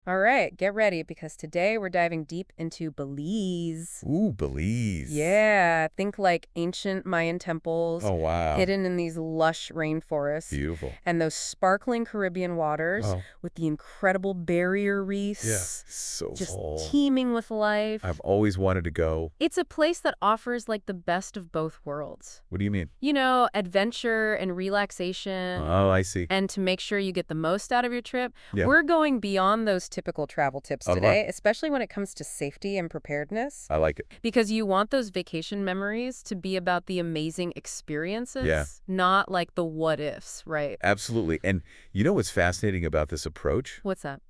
All right, get ready because today we're diving deep into Belize. Ooh, Belize. Yeah, think like ancient Mayan temples Oh, wow. hidden in these lush rainforests Beautiful. and those sparkling Caribbean waters Oh, with the incredible barrier yeah. reefs So just full. teeming with I've life. always wanted to go. It's a place that offers like the best of both worlds. What do you mean? You know, adventure and relaxation. Oh, I see. And to make sure you get the most out of your trip, Yeah. we're going beyond those typical travel tips All right. today, especially when it comes to safety and preparedness. I like it. Because you want those vacation memories to be about the amazing Yeah, experiences, not like the what ifs, right? absolutely. And you know what's fascinating about this approach? What's that?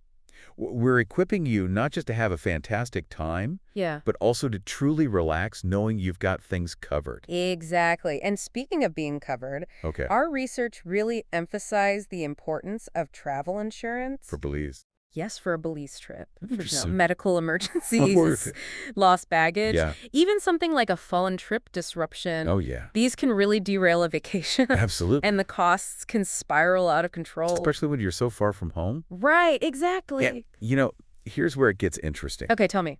We're equipping you not just to have a fantastic time, Yeah. but also to truly relax knowing you've got things covered. Exactly. And speaking of being covered, Okay. our research really emphasized the importance of travel insurance. For Belize. Yes, for a Belize trip. For Interesting. medical Oh, emergencies, lost baggage, yeah. even something like a fallen trip disruption. Oh, yeah. These can really derail a vacation, Absolutely. and the costs can spiral out of control. Especially when you're so far from home. Right, Yeah. exactly. Here's where it gets interesting. Okay, tell me.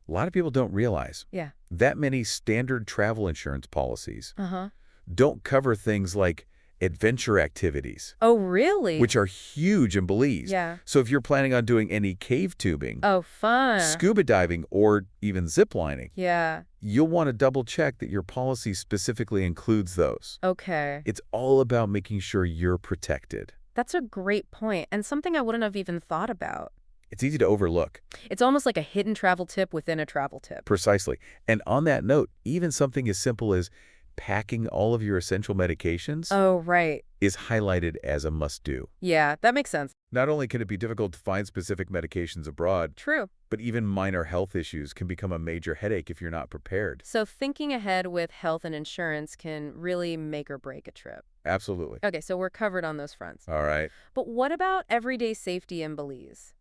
A lot of people don't realize Yeah. that many standard travel insurance policies Uh-huh. don't cover things like adventure activities, Oh, really? which are huge in Belize. Yeah. So if you're planning on doing any cave tubing, Oh, fun. scuba diving, or even zip lining, Yeah. you'll want to double check that your policy specifically includes those. Okay. It's all about making sure you're protected. That's a great point, and something I wouldn't have even thought about. It's easy to overlook. It's almost like a hidden travel tip within a travel tip. Precisely. And on that note, even something as simple as packing all of your essential medications Oh, right. is highlighted as a must-do. Yeah, that makes sense. Not only can it be difficult to find specific medications abroad, True. but even minor health issues can become a major headache if you're not prepared. So thinking ahead with health and insurance can really make or break a trip. Absolutely. Okay, so we're covered on those fronts. All right. But what about everyday safety in Belize?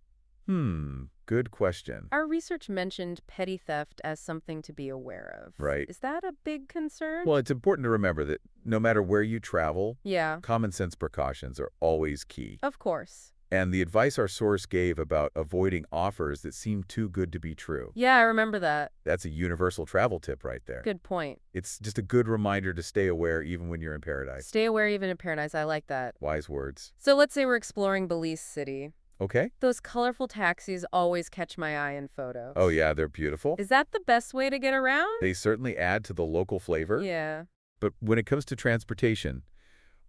Good question. Our research mentioned petty theft as something to be aware of. Right. Is that a big concern? Well, it's important to remember that no matter where you travel, Yeah, common sense precautions are always key. of course. And the advice our source gave about avoiding offers that seem too good to be true, Yeah, I remember that. that's a universal travel tip right there. Good point. It's just a good reminder to stay aware even when you're in paradise. Stay aware even in paradise. I like that. Wise words. So let's say we're exploring Belize City. Okay? Those colorful taxis always catch my eye in photos. Oh, yeah, they're beautiful. Is that the best way to get around? They certainly add to the local flavor. Yeah. But when it comes to transportation,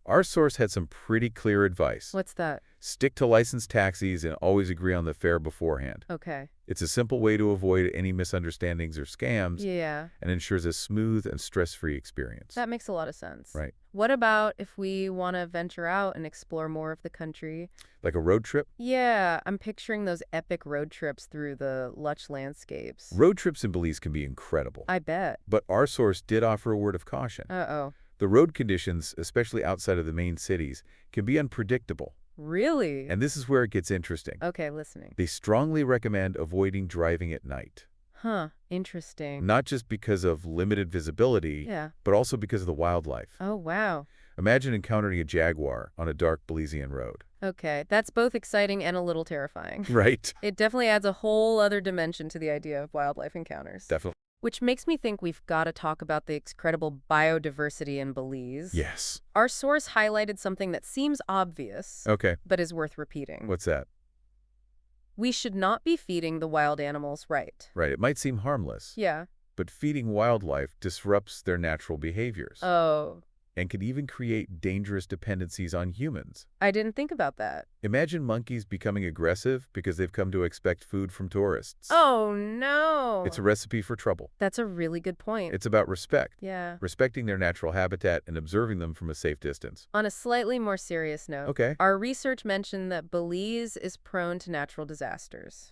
our source had some pretty clear advice. What's that? Stick to licensed taxis and always agree on the fare beforehand. Okay. It's a simple way to avoid any misunderstandings or scams Yeah, and ensures a smooth and stress-free experience. that makes a lot of sense. Right. What about if we want to venture out and explore more of the country? Like a road trip? Yeah, I'm picturing those epic road trips through the lush landscapes. Road trips in Belize can be incredible. I bet. But our source did offer a word of caution. Uh-oh. The road conditions, especially outside of the main cities, can be unpredictable. Really? And this is where it gets interesting. Okay, listening. They strongly recommend avoiding driving at night. Huh, interesting. Not just because of limited visibility, Yeah. but also because of the wildlife. Oh, wow. Imagine encountering a jaguar on a dark Belizean road. Okay, that's both exciting and a little terrifying. Right. It definitely adds a whole other dimension to the idea of wildlife encounters. Definitely. Which makes me think we've got to talk about the incredible biodiversity in Belize. Yes. Our source highlighted something that seems obvious, Okay. but is worth repeating. What's that? We should not be feeding the wild animals right. Right. It might seem harmless, Yeah. but feeding wildlife disrupts their natural behaviors Oh, and can even create dangerous dependencies on humans. I didn't think about that. Imagine monkeys becoming aggressive because they've come to expect food from tourists. Oh, no. It's a recipe for trouble. That's a really good point. It's about respect. Yeah. Respecting their natural habitat and observing them from a safe distance. On a slightly more serious note, Okay. our research mentioned that Belize is prone to natural disasters.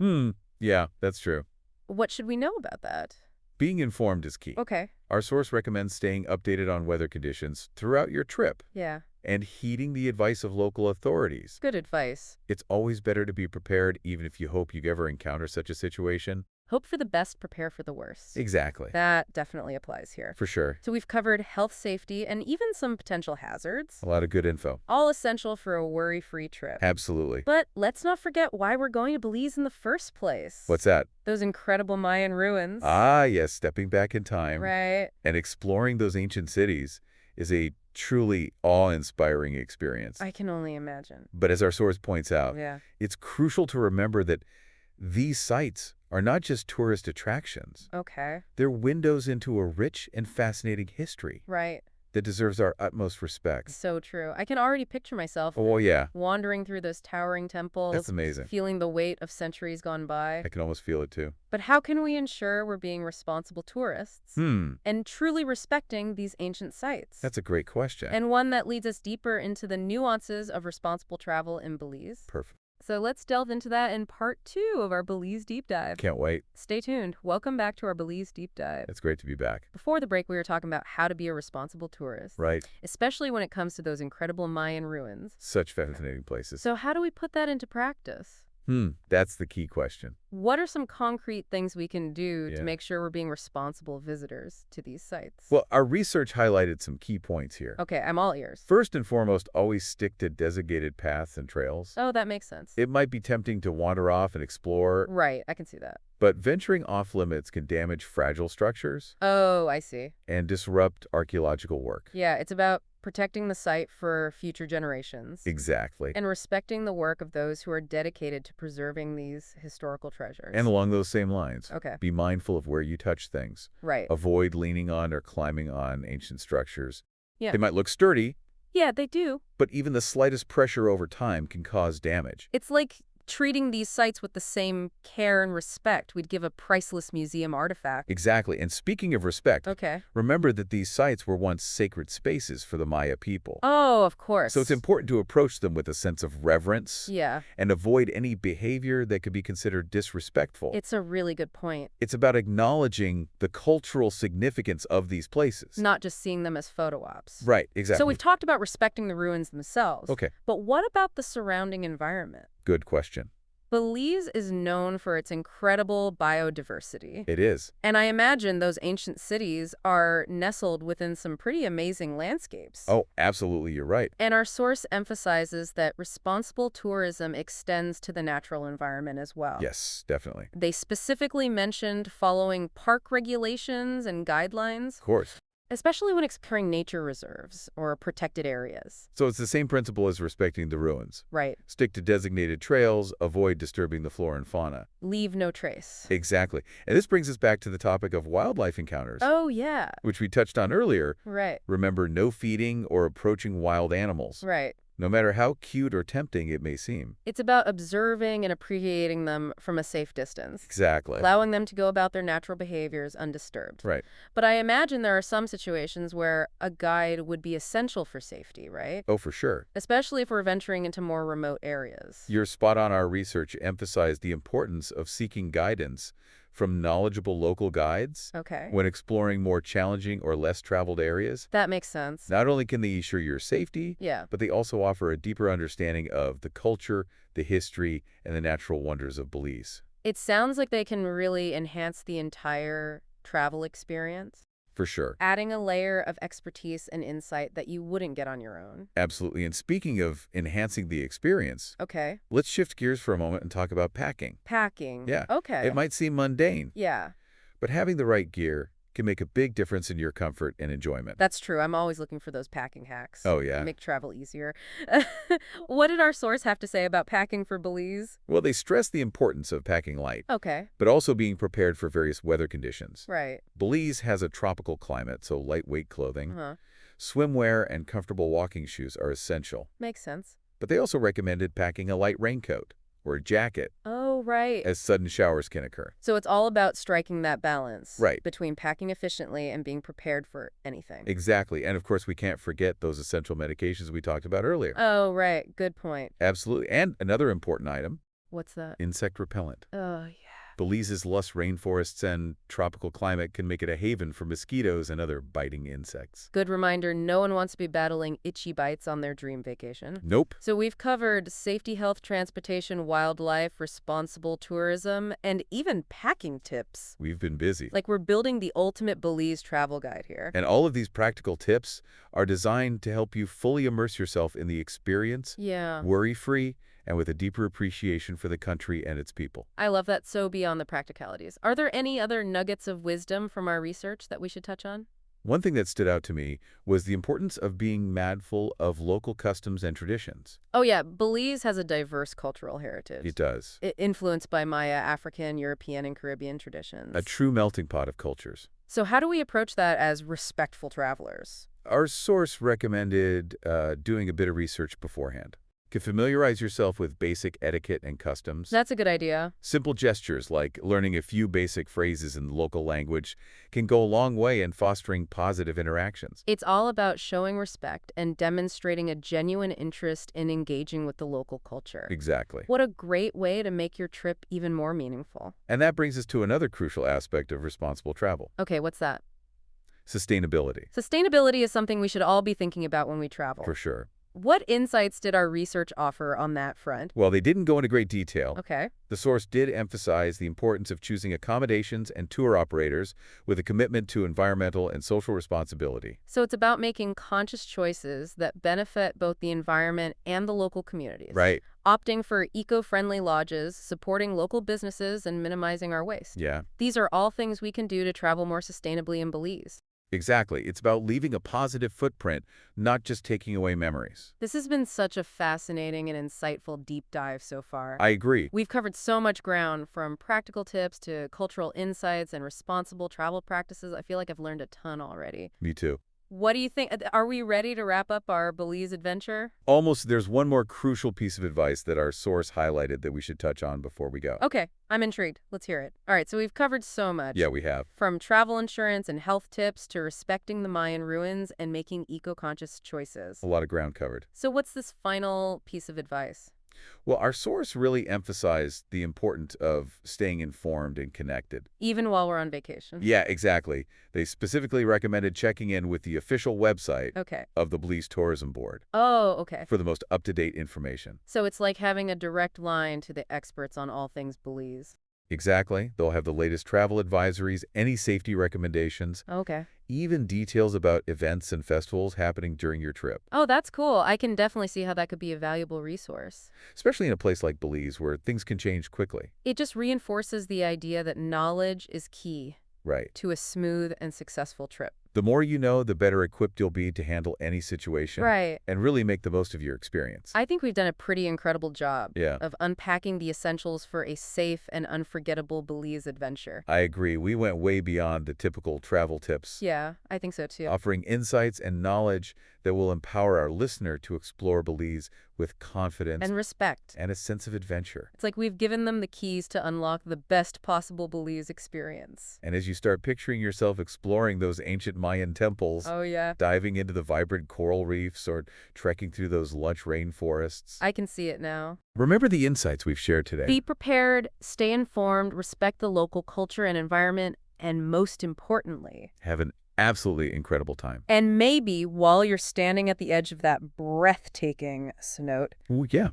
Yeah, that's true. What should we know about that? Being informed is key. Okay. Our source recommends staying updated on weather conditions throughout your trip. Yeah. and heeding the advice of local authorities. Good advice. It's always better to be prepared even if you hope you ever encounter such a situation. Hope for the best, prepare for the worst. Exactly. That definitely applies here. For sure. So we've covered health, safety, and even some potential hazards. A lot of good info. All essential for a worry-free trip. Absolutely. But let's not forget why we're going to Belize in the first place. What's that? Those incredible Mayan ruins. Ah, yes, stepping back in time. Right. And exploring those ancient cities is a truly awe-inspiring experience. I can only imagine. But as our source points out, Yeah. it's crucial to remember that these sites are not just tourist attractions. Okay. They're windows into a rich and fascinating history Right. that deserves our utmost respect. So true. I can already picture myself Oh, yeah. wandering through those towering temples. That's amazing. Feeling the weight of centuries gone by. I can almost feel it, too. But how can we ensure we're being responsible tourists and truly respecting these ancient sites? That's a great question. And one that leads us deeper into the nuances of responsible travel in Belize. Perfect. So let's delve into that in part 2 of our Belize Deep Dive. Can't wait. Stay tuned. Welcome back to our Belize Deep Dive. It's great to be back. Before the break, we were talking about how to be a responsible tourist. Right. Especially when it comes to those incredible Mayan ruins. Such fascinating places. So how do we put that into practice? That's the key question. What are some concrete things we can do Yeah. to make sure we're being responsible visitors to these sites? Well, our research highlighted some key points here. Okay, I'm all ears. First and foremost, always stick to designated paths and trails. Oh, that makes sense. It might be tempting to wander off and explore, Right, I can see that. but venturing off limits can damage fragile structures Oh, I see. and disrupt archaeological work. Yeah, it's about protecting the site for future generations. Exactly. And respecting the work of those who are dedicated to preserving these historical treasures. And along those same lines, Okay. be mindful of where you touch things. Right. Avoid leaning on or climbing on ancient structures. Yeah. They might look sturdy, Yeah, they do. but even the slightest pressure over time can cause damage. It's like treating these sites with the same care and respect we'd give a priceless museum artifact. Exactly. And speaking of respect, Okay. remember that these sites were once sacred spaces for the Maya people. Oh, of course. So it's important to approach them with a sense of reverence Yeah, and avoid any behavior that could be considered disrespectful. it's a really good point. It's about acknowledging the cultural significance of these places. Not just seeing them as photo ops. Right, exactly. So we've talked about respecting the ruins themselves. Okay, But what about the surrounding environment? good question. Belize is known for its incredible biodiversity. It is. And I imagine those ancient cities are nestled within some pretty amazing landscapes. Oh, absolutely, you're right. And our source emphasizes that responsible tourism extends to the natural environment as well. Yes, definitely. They specifically mentioned following park regulations and guidelines, Of course. especially when exploring nature reserves or protected areas. So it's the same principle as respecting the ruins. Right. Stick to designated trails, avoid disturbing the flora and fauna. Leave no trace. Exactly. And this brings us back to the topic of wildlife encounters, Oh, yeah. which we touched on earlier. Right. Remember, no feeding or approaching wild animals, Right. no matter how cute or tempting it may seem. It's about observing and appreciating them from a safe distance. Exactly. Allowing them to go about their natural behaviors undisturbed. Right. But I imagine there are some situations where a guide would be essential for safety, right? Oh, for sure. Especially if we're venturing into more remote areas. You're spot on. Our research emphasized the importance of seeking guidance from knowledgeable local guides Okay. when exploring more challenging or less traveled areas. That makes sense. Not only can they ensure your safety, Yeah. but they also offer a deeper understanding of the culture, the history, and the natural wonders of Belize. It sounds like they can really enhance the entire travel experience, For sure. adding a layer of expertise and insight that you wouldn't get on your own. Absolutely. And speaking of enhancing the experience, Okay. let's shift gears for a moment and talk about packing. Packing. Yeah. Okay. It might seem mundane, Yeah, but having the right gear can make a big difference in your comfort and enjoyment. that's true. I'm always looking for those packing hacks. Oh, yeah. Make travel easier. What did our source have to say about packing for Belize? Well, they stress the importance of packing light, Okay. but also being prepared for various weather conditions. Right. Belize has a tropical climate, so lightweight clothing, Uh-huh. swimwear, and comfortable walking shoes are essential. Makes sense. But they also recommended packing a light raincoat or a jacket, Oh, right. as sudden showers can occur. So it's all about striking that balance. Right. Between packing efficiently and being prepared for anything. Exactly. And of course, we can't forget those essential medications we talked about earlier. Oh, right. Good point. Absolutely. And another important item, What's that? insect repellent. Oh, yeah. Belize's lush rainforests and tropical climate can make it a haven for mosquitoes and other biting insects. Good reminder, no one wants to be battling itchy bites on their dream vacation. Nope. So we've covered safety, health, transportation, wildlife, responsible tourism, and even packing tips. We've been busy. Like we're building the ultimate Belize travel guide here. And all of these practical tips are designed to help you fully immerse yourself in the experience, Yeah. worry-free, and with a deeper appreciation for the country and its people. I love that. So beyond the practicalities, are there any other nuggets of wisdom from our research that we should touch on? One thing that stood out to me was the importance of being mindful of local customs and traditions. Oh yeah, Belize has a diverse cultural heritage. It does. Influenced by Maya, African, European, and Caribbean traditions. A true melting pot of cultures. So how do we approach that as respectful travelers? Our source recommended doing a bit of research beforehand. To familiarize yourself with basic etiquette and customs. That's a good idea. Simple gestures like learning a few basic phrases in the local language can go a long way in fostering positive interactions. It's all about showing respect and demonstrating a genuine interest in engaging with the local culture. Exactly. What a great way to make your trip even more meaningful. And that brings us to another crucial aspect of responsible travel. Okay, what's that? Sustainability. Sustainability is something we should all be thinking about when we travel. For sure. What insights did our research offer on that front? Well, they didn't go into great detail. Okay. The source did emphasize the importance of choosing accommodations and tour operators with a commitment to environmental and social responsibility. So it's about making conscious choices that benefit both the environment and the local communities. Right. Opting for eco-friendly lodges, supporting local businesses, and minimizing our waste. Yeah. These are all things we can do to travel more sustainably in Belize. Exactly. It's about leaving a positive footprint, not just taking away memories. This has been such a fascinating and insightful deep dive so far. I agree. We've covered so much ground, from practical tips to cultural insights and responsible travel practices. I feel like I've learned a ton already. Me too. What do you think? Are we ready to wrap up our Belize adventure? Almost. There's one more crucial piece of advice that our source highlighted that we should touch on before we go. Okay, I'm intrigued. Let's hear it. All right, so we've covered so much. Yeah, we have. From travel insurance and health tips to respecting the Mayan ruins and making eco-conscious choices. A lot of ground covered. So what's this final piece of advice? Well, our source really emphasized the importance of staying informed and connected. Even while we're on vacation? Yeah, exactly. They specifically recommended checking in with the official website Okay. of the Belize Tourism Board Oh, okay. for the most up-to-date information. So it's like having a direct line to the experts on all things Belize. Exactly. They'll have the latest travel advisories, any safety recommendations, Okay. even details about events and festivals happening during your trip. Oh, that's cool. I can definitely see how that could be a valuable resource. Especially in a place like Belize where things can change quickly. It just reinforces the idea that knowledge is key Right. to a smooth and successful trip. The more you know, the better equipped you'll be to handle any situation. Right. And really make the most of your experience. I think we've done a pretty incredible job Yeah. of unpacking the essentials for a safe and unforgettable Belize adventure. I agree. We went way beyond the typical travel tips. Yeah, I think so too. Offering insights and knowledge that will empower our listener to explore Belize with confidence And respect. and a sense of adventure. It's like we've given them the keys to unlock the best possible Belize experience. And as you start picturing yourself exploring those ancient Mayan temples, Oh, yeah. diving into the vibrant coral reefs, or trekking through those lush rainforests, I can see it now. remember the insights we've shared today. Be prepared, stay informed, respect the local culture and environment, and most importantly, Have an absolutely incredible time. and maybe while you're standing at the edge of that breathtaking cenote, Ooh, yeah.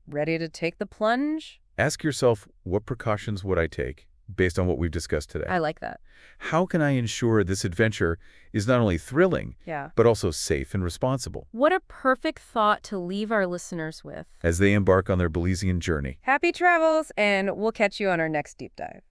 ready to take the plunge? Ask yourself, what precautions would I take based on what we've discussed today? I like that. How can I ensure this adventure is not only thrilling, Yeah. but also safe and responsible What a perfect thought to leave our listeners with. as they embark on their Belizean journey? Happy travels, and we'll catch you on our next deep dive.